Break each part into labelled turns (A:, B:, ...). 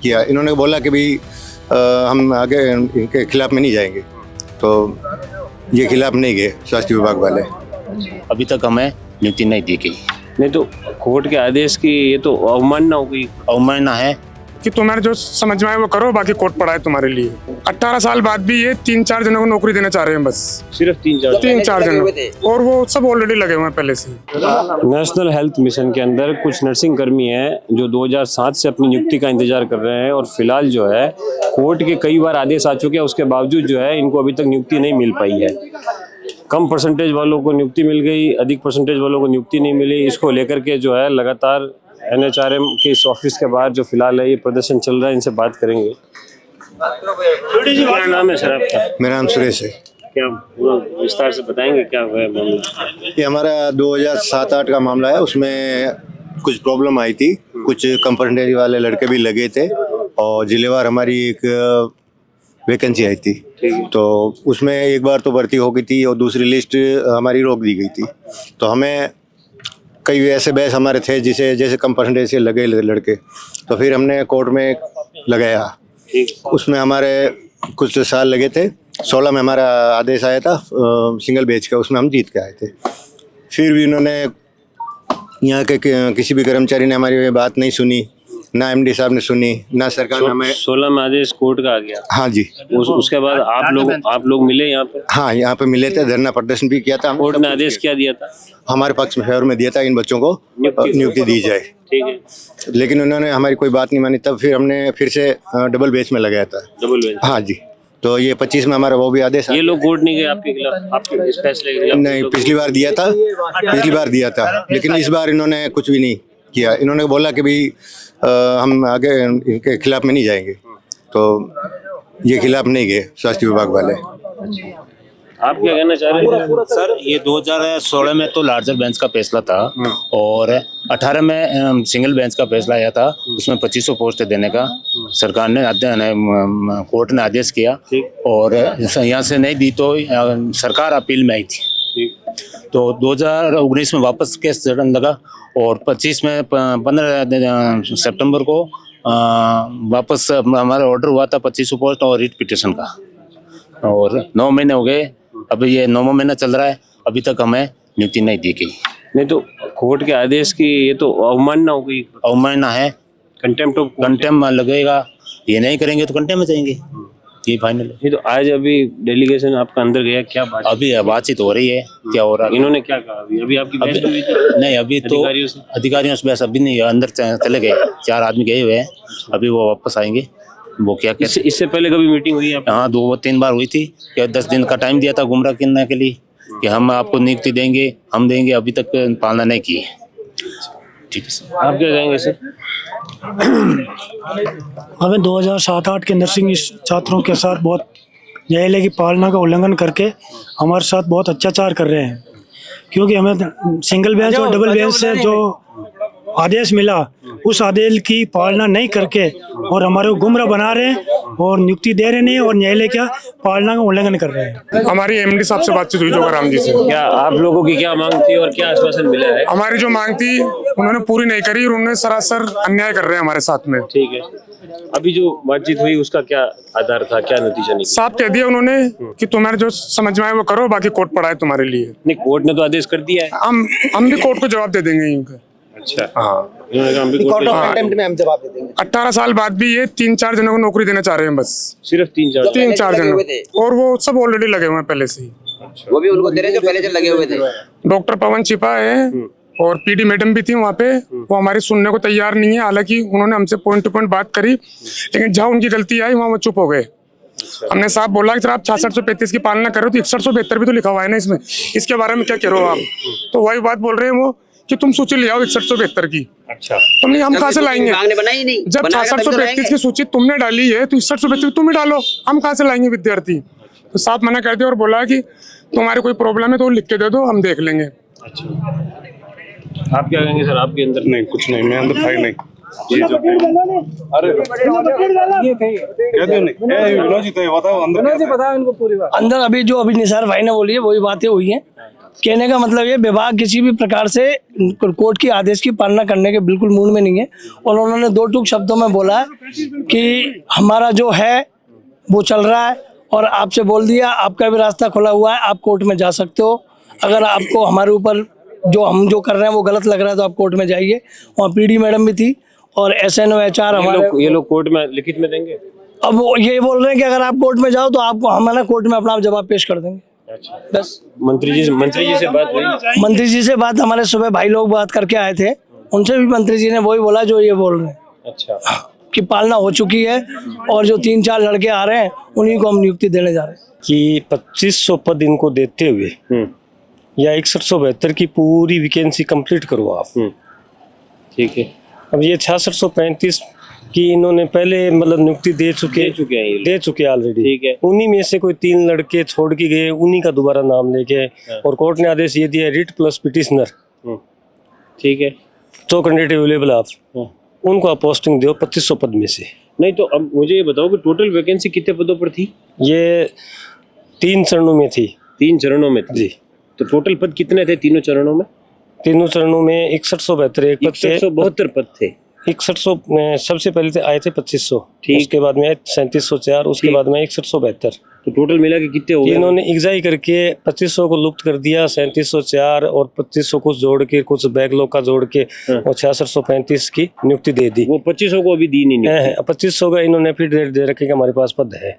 A: किया। इन्होंने बोला कि भाई हम आगे इनके खिलाफ में नहीं जाएंगे, तो ये खिलाफ नहीं गए स्वास्थ्य विभाग वाले।
B: अभी तक हमें नियुक्ति नहीं दी गई।
C: नहीं तो कोर्ट के आदेश की ये तो अवमानना हो गई।
B: अवमानना है
D: कि तुम्हारे जो समझ में आए वो करो, बाकी कोर्ट पड़ा है तुम्हारे लिए। 18 साल बाद भी ये 3-4 जनों को नौकरी देना चाह रहे हैं, बस
C: सिर्फ
D: 3-4 जनों, और वो सब ऑलरेडी लगे हुए हैं पहले से।
C: नेशनल हेल्थ मिशन के अंदर कुछ नर्सिंग कर्मी हैं जो 2007 से अपनी नियुक्ति का इंतजार कर रहे हैं और फिलहाल जो है कोर्ट के कई बार आदेश आ चुके हैं, उसके बावजूद जो है इनको अभी तक नियुक्ति नहीं मिल पाई है। कम परसेंटेज वालों को नियुक्ति मिल गई, अधिक परसेंटेज वालों को नियुक्ति नहीं मिली। इसको लेकर के जो है लगातार NHRM के इस ऑफिस के बाहर जो फिलहाल है ये प्रदर्शन चल रहा है, इनसे बात करेंगे। क्या नाम है सर आपका?
A: मेरा नाम सुरेश है।
C: क्या विस्तार से बताएंगे क्या हुआ है मामला?
A: ये हमारा 2007-8 का मामला है। उसमें कुछ प्रॉब्लम आई थी, कुछ कम परसेंटेज वाले लड़के भी लगे थे और जिलेवार हमारी एक वैकेंसी आई थी, तो उसमें एक बार तो भर्ती हो गई थी और दूसरी लिस्ट हमारी रोक दी गई थी। तो हमें कई ऐसे बहस हमारे थे जिसे जैसे कम परसेंटेज से लगे लड़के, तो फिर हमने कोर्ट में लगाया। उसमें हमारे कुछ साल लगे थे। 16 में हमारा आदेश आया था सिंगल बेच का, उसमें हम जीत के आए थे। फिर भी उन्होंने यहाँ के किसी भी कर्मचारी ने हमारी बात नहीं सुनी, ना MD साहब ने सुनी, ना सरकार ने हमें।
C: 16 में आदेश कोर्ट का आ गया।
A: हाँ जी।
C: उसके बाद आप लोग मिले यहाँ पे?
A: हाँ, यहाँ पे मिले थे, धरना प्रदर्शन भी किया था।
C: कोर्ट ने आदेश क्या दिया था?
A: हमारे पक्ष में फेवर में दिया था, इन बच्चों को नियुक्ति दी जाए।
C: ठीक है,
A: लेकिन उन्होंने हमारी कोई बात नहीं मानी। तब फिर हमने फिर से डबल बेच में लगाया था।
C: Double bench?
A: हाँ जी। तो ये 25 में हमारा वो भी आदेश।
C: ये लोग कोर्ट नहीं गए आपके खिलाफ, आपके इस फैसले के खिलाफ?
A: नहीं, पिछली बार दिया था, लेकिन इस बार इन्होंने कुछ भी नहीं किया। इन्होंने बोला कि भाई हम आगे इनके खिलाफ में नहीं जाएंगे, तो ये खिलाफ नहीं गए स्वास्थ्य विभाग वाले।
C: आप क्या कहना चाह रहे हैं
B: सर? ये 2016 में तो लार्जर बेंच का फैसला था और 18 में सिंगल बेंच का फैसला आया था। उसमें 2500 पोस्ट देने का सरकार ने कोर्ट ने आदेश किया और यहाँ से नहीं दी तो सरकार अपील में आई थी। तो 2019 में वापस केस चढ़ने लगा और 25 में 15 सितंबर को वापस हमारा ऑर्डर हुआ था 2500 पोस्ट और रिट पिटिशन का, और 9 महीने हो गए। अभी ये 9वां महीना चल रहा है, अभी तक हमें नियुक्ति नहीं दी गई।
C: नहीं तो कोर्ट के आदेश की ये तो अवमानना हो गई।
B: अवमानना है, कंटेम्प्ट लगेगा। ये नहीं करेंगे तो कंटेम्प्ट में जाएंगे, ये फाइनल है।
C: ये तो आज अभी डेलीगेशन आपका अंदर गया, क्या बात?
B: अभी बातचीत हो रही है, क्या हो रहा है?
C: इन्होंने क्या कहा? अभी आपकी बहस हुई थी?
B: नहीं, अभी तो अधिकारियों से बहस अभी नहीं, अंदर चले गए, 4 आदमी गए हुए हैं, अभी वो वापस आएंगे। वो क्या कहते?
C: इससे पहले कभी मीटिंग हुई है?
B: हाँ, 2-3 बार हुई थी। क्या 10 दिन का टाइम दिया था गुमराह करने के लिए कि हम आपको नियुक्ति देंगे, हम देंगे, अभी तक पालना नहीं की। ठीक है सर,
C: आप क्या कहेंगे सर?
E: हमें 2007-8 के नर्सिंग छात्रों के साथ बहुत न्यायालय की पालना का उल्लंघन करके हमारे साथ बहुत अत्याचार कर रहे हैं, क्योंकि हमें सिंगल बेंच और डबल बेंच से जो आदेश मिला उस आदेश की पालना नहीं करके और हमारे को गुमराह बना रहे हैं और नियुक्ति दे रहे नहीं और न्यायालय का पालना का उल्लंघन कर रहे हैं।
D: हमारी MD साहब से बातचीत हुई जोगाराम जी से।
C: क्या आप लोगों की क्या मांग थी और क्या आश्वासन मिला है?
D: हमारी जो मांग थी उन्होंने पूरी नहीं करी, उन्होंने सरासर अन्याय कर रहे हैं हमारे साथ में।
C: ठीक है, अभी जो बातचीत हुई उसका क्या आधार था, क्या नतीजा निकला?
D: साफ कह दिया उन्होंने कि तुम्हारे जो समझ में आए वो करो, बाकी कोर्ट पड़ा है तुम्हारे लिए।
C: नहीं, कोर्ट ने तो आदेश कर दिया है।
D: हम भी कोर्ट को जवाब दे देंगे इनका।
C: अच्छा,
D: हाँ,
C: इन्होंने कहा हम भी कोर्ट
F: में हम जवाब दे देंगे।
D: 18 साल बाद भी ये 3-4 जनों को नौकरी देना चाह रहे हैं, बस
C: सिर्फ
D: 3-4 जनों, और वो सब ऑलरेडी लगे हुए हैं पहले से ही।
F: वो भी उनको दे रहे हैं जो पहले से लगे हुए थे।
D: डॉक्टर पवन छिपा है और PD मैडम भी थी वहाँ पे, वो हमारी सुनने को तैयार नहीं है। हालांकि उन्होंने हमसे पॉइंट टू पॉइंट बात करी, लेकिन जहाँ उनकी गलती आई वहाँ वो चुप हो गए। हमने साफ बोला कि सर आप 6635 की पालना कर रहे हो तो 6172 भी तो लिखा हुआ है ना इसमें, इसके बारे में क्या कह रहे हो आप? तो वही बात बोल रहे हैं वो कि तुम सूची ले आओ 6172 की।
C: अच्छा,
D: तुमने हम कहाँ से लाएंगे?
F: बनाई नहीं,
D: जब 6632 की सूची तुमने डाली है तो 6172 तुम ही डालो, हम कहाँ से लाएंगे विद्यार्थी? तो साफ मना कर दिया और बोला कि तुम्हारी कोई प्रॉब्लम है तो लिख के दे दो, हम देख लेंगे।
C: अच्छा, आप क्या कहेंगे सर? आपके अंदर?
G: नहीं, कुछ नहीं, मैं अंदर था ही नहीं। ये जो अरे
E: अंदर अभी जो निसार भाई ने बोली है वही बातें हुई हैं
H: कहने का मतलब ये, विभाग किसी भी प्रकार से कोर्ट की आदेश की पालना करने के बिल्कुल मूड में नहीं है। और उन्होंने दो टूक शब्दों में बोला है कि हमारा जो है वो चल रहा है, और आपसे बोल दिया आपका भी रास्ता खुला हुआ है, आप कोर्ट में जा सकते हो। अगर आपको हमारे ऊपर जो हम जो कर रहे हैं वो गलत लग रहा है तो आप कोर्ट में जाइए। वहाँ पीडी मैडम भी थी और SNO HR हमारे।
C: ये लोग कोर्ट में लिखित में देंगे?
H: अब वो ये बोल रहे हैं कि अगर आप कोर्ट में जाओ तो आपको हम है ना कोर्ट में अपना जवाब पेश कर देंगे। बस
C: मंत्री जी से बात हुई?
H: मंत्री जी से बात हमारे सुबह भाई लोग बात करके आए थे, उनसे भी मंत्री जी ने वही बोला जो ये बोल रहे हैं।
C: अच्छा,
H: कि पालना हो चुकी है और जो 3-4 लड़के आ रहे हैं उन्हीं को हम नियुक्ति देने जा रहे हैं।
C: कि 2500 पद इनको देते हुए या 6172 की पूरी वैकेंसी कंप्लीट करो आप। ठीक है। अब ये 6635 कि इन्होंने पहले मतलब नियुक्ति दे चुके ऑलरेडी। ठीक है। उन्हीं में से कोई 3 लड़के छोड़ के गए, उन्हीं का दोबारा नाम लेके और कोर्ट ने आदेश ये दिया रिट प्लस पिटिशनर। ठीक है। 2 कैंडिडेट अवेलेबल आप उनको आप पोस्टिंग दो 2500 पद में से। नहीं तो अब मुझे ये बताओ कि टोटल वैकेंसी कितने पदों पर थी? ये 3 चरणों में थी। 3 चरणों में थी जी। तो टोटल पद कितने थे तीनों चरणों में? तीनों चरणों में 6172 एक पद थे। 172 पद थे। 6100 सबसे पहले थे आए थे 2500, उसके बाद में आए 3704, उसके बाद में 6172। तो टोटल मिला के कितने हो गए? इन्होंने एग्जाई करके 2500 को लुप्त कर दिया, 3704 और 2500 कुछ जोड़ के, कुछ बैकलॉग का जोड़ के और 6635 की नियुक्ति दे दी। वो 2500 को अभी दी नहीं है। 2500 का इन्होंने फिर दे रखे कि हमारे पास पद है।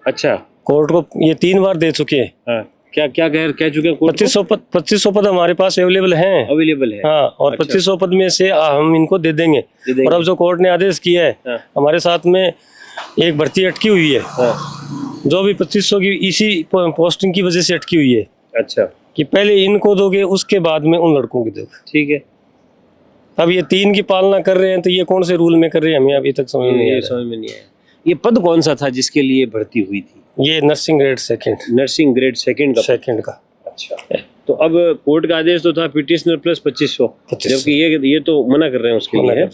C: अच्छा, कोर्ट को ये 3 बार दे चुके हैं। क्या कह चुके हैं? 2500 पद हमारे पास अवेलेबल हैं। हाँ, और 2500 पद में से हम इनको दे देंगे। और अब जो कोर्ट ने आदेश किया है, हमारे साथ में एक भर्ती अटकी हुई है जो भी 2500 की इसी पोस्टिंग की वजह से अटकी हुई है। अच्छा, कि पहले इनको दोगे उसके बाद में उन लड़कों की दोगे। ठीक है। अब ये 3 की पालना कर रहे हैं तो ये कौन से रूल में कर रहे हैं हमें अभी तक समझ में नहीं आया। ये पद कौन सा था जिसके लिए भर्ती हुई थी? ये नर्सिंग ग्रेड सेकंड का। अच्छा, तो अब कोर्ट का आदेश तो था पिटिशनर प्लस 2500, जबकि ये तो मना कर रहे हैं उसके लिए।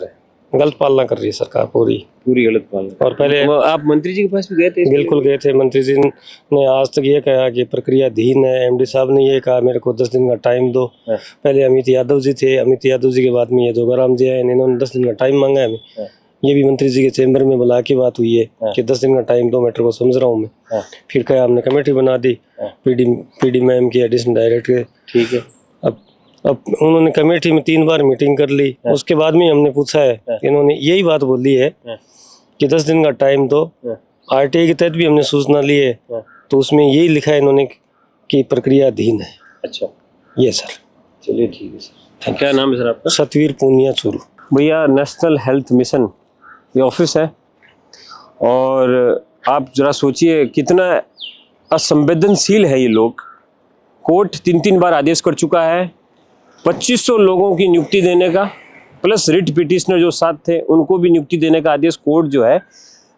C: गलत पालना कर रही है सरकार, पूरी गलत पालना। और पहले आप मंत्री जी के पास भी गए थे? बिल्कुल गए थे। मंत्री जी ने आज तक ये कहा कि प्रक्रियाधीन है। MD साहब ने ये कहा मेरे को 10 दिन का टाइम दो। पहले अमित यादव जी थे, अमित यादव जी के बाद में ये जोगाराम जी आए, इन्होंने 10 दिन का टाइम मांगा है हमें। ये भी मंत्री जी के चैम्बर में बुला के बात हुई है कि 10 दिन का टाइम दो, मैटर को समझ रहा हूँ मैं। फिर क्या हमने कमेटी बना दी पीडी मैम की, एडिशनल डायरेक्टर। ठीक है। अब उन्होंने कमेटी में 3 बार मीटिंग कर ली। उसके बाद में हमने पूछा है, इन्होंने यही बात बोली है कि 10 दिन का टाइम दो। RTI के तहत भी हमने सूचना ली है तो उसमें यही लिखा है इन्होंने कि प्रक्रियाधीन है। अच्छा, ये सर। चलिए ठीक है सर। क्या नाम है सर आपका? सतवीर पूनिया चूरू। भैया, नेशनल हेल्थ मिशन ये ऑफिस है और आप जरा सोचिए कितना असंवेदनशील है ये लोग। कोर्ट 3 बार आदेश कर चुका है 2500 लोगों की नियुक्ति देने का, प्लस रिट पिटिशनर जो साथ थे उनको भी नियुक्ति देने का आदेश कोर्ट जो है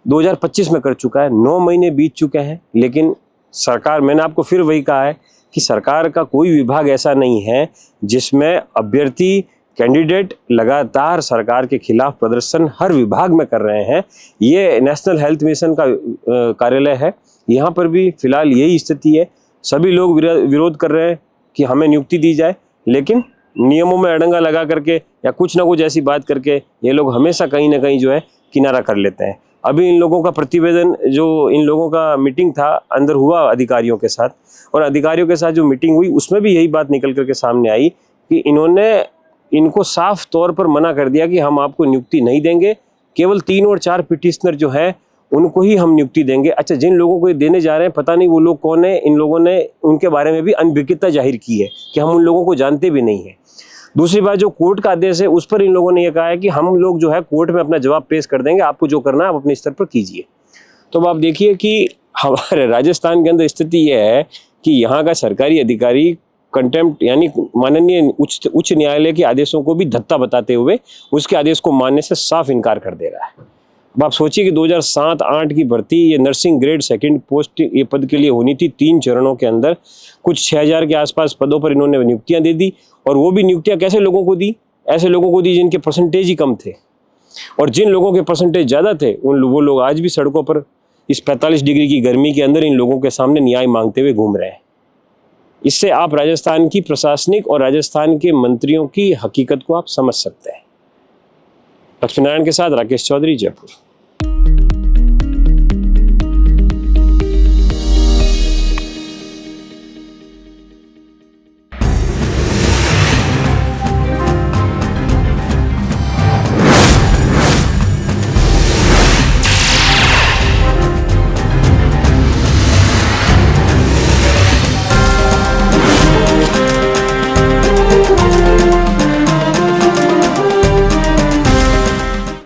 C: 2025 में कर चुका है। 9 महीने बीत चुके हैं, लेकिन सरकार, मैंने आपको फिर वही कहा है कि सरकार का कोई विभाग ऐसा नहीं है जिसमें अभ्यर्थी कैंडिडेट लगातार सरकार के खिलाफ प्रदर्शन हर विभाग में कर रहे हैं। ये नेशनल हेल्थ मिशन का कार्यालय है, यहाँ पर भी फिलहाल यही स्थिति है। सभी लोग विरोध कर रहे हैं कि हमें नियुक्ति दी जाए, लेकिन नियमों में अड़ंगा लगा करके या कुछ ना कुछ ऐसी बात करके ये लोग हमेशा कहीं ना कहीं जो है किनारा कर लेते हैं। अभी इन लोगों का प्रतिवेदन, जो इन लोगों का मीटिंग था अंदर हुआ अधिकारियों के साथ, और अधिकारियों के साथ जो मीटिंग हुई उसमें भी यही बात निकल करके सामने आई कि इनको साफ तौर पर मना कर दिया कि हम आपको नियुक्ति नहीं देंगे, केवल 3 और 4 पिटिशनर जो है उनको ही हम नियुक्ति देंगे। अच्छा, जिन लोगों को ये देने जा रहे हैं पता नहीं वो लोग कौन है। इन लोगों ने उनके बारे में भी अनभिज्ञता जाहिर की है कि हम उन लोगों को जानते भी नहीं है। दूसरी बात, जो कोर्ट का आदेश है उस पर इन लोगों ने यह कहा है कि हम लोग जो है कोर्ट में अपना जवाब पेश कर देंगे, आपको जो करना है आप अपने स्तर पर कीजिए। तो अब आप देखिए कि हमारे राजस्थान के अंदर स्थिति यह है कि यहाँ का सरकारी अधिकारी कंटेम्प्ट यानी माननीय उच्च न्यायालय के आदेशों को भी धत्ता बताते हुए उसके आदेश को मानने से साफ इनकार कर दे रहा है। अब आप सोचिए कि 2007-8 की भर्ती ये नर्सिंग ग्रेड सेकंड पोस्ट ये पद के लिए होनी थी 3 चरणों के अंदर। कुछ 6000 के आसपास पदों पर इन्होंने नियुक्तियां दे दी, और वो भी नियुक्तियां कैसे लोगों को दी? ऐसे लोगों को दी जिनके परसेंटेज ही कम थे, और जिन लोगों के परसेंटेज ज़्यादा थे वो लोग आज भी सड़कों पर इस 45 डिग्री की गर्मी के अंदर इन लोगों के सामने न्याय मांगते हुए घूम रहे हैं। इससे आप राजस्थान की प्रशासनिक और राजस्थान के मंत्रियों की हकीकत को आप समझ सकते हैं। लक्ष्मीनारायण के साथ राकेश चौधरी, जयपुर।